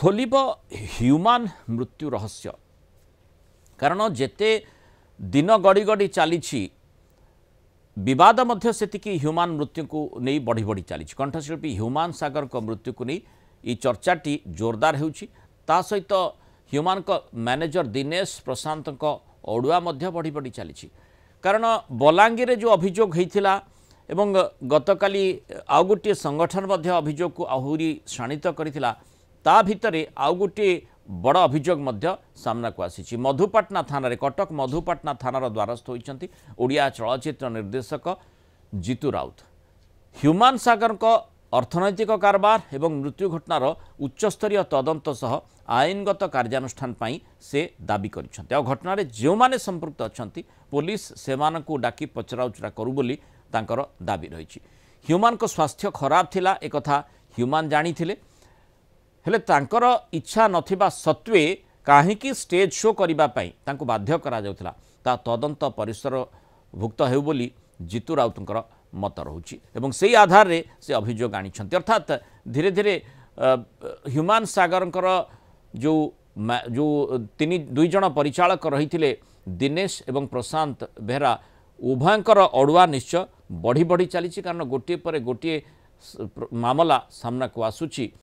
खोलिब human मृत्यु रहस्य कारण जेते दिन गड़ी गड़ी चली विवाद मध्य सेतिकी ह्यूमान मृत्यु को नहीं बढ़ी बढ़ी चली कंठशिल्पी ह्यूमान सागर को मृत्यु को नहीं ये चर्चाटी जोरदार होउछि ता सहित ह्यूमान को मैनेजर दिनेश प्रशांत को अड़ुआ मध्य बढ़ी बढ़ी चली कारण बलांगीर जो अभियोग होता एवं गतकाली आउ गोटे संगठन मध्य अभियोग को आहुरी शाणित करथिला ता भितरे आउ गोटे बड़ अभियोग मध्य सामना को आसी मधुपाटना थाना रे कटक मधुपाटना थानार द्वारस्थ होइछंती ओडिया चलचित्र निर्देशक जीतू राउत ह्यूमान सागर को अर्थनैतिक कारबार एवं मृत्यु घटनार उच्चस्तरीय तदंत सह आईनगत कार्यानुष्ठान पाई से दाबी करिसंती आ घटना रे जो माने संपृक्त अछंती पुलिस सेमानकु डाकी पचराउचरा करू बोली तांकर दाबी रही ह्यूमान को स्वास्थ्य खराब थिला एक कथा ह्यूमान जानिथिले हेले तांकर इच्छा नथिबा सत्वे काहेकि स्टेज शो करिबा पई तांको बाध्य करा जाउथला ता तदंत परिसर भुक्त हेउ बोली जीतू राउतंकर मत रहुछि एवं सेही आधार रे से अभियोग आनिछंती अर्थात धीरे धीरे ह्यूमान सागरंकर जो दुई जन परिचालक रहिथिले दिनेश एवं प्रशांत बेहरा उभयंकर अड़ुआ निश्चय बढ़ी बढ़ी चली कारण गोटे पर गोटे मामला सामना को आसुची।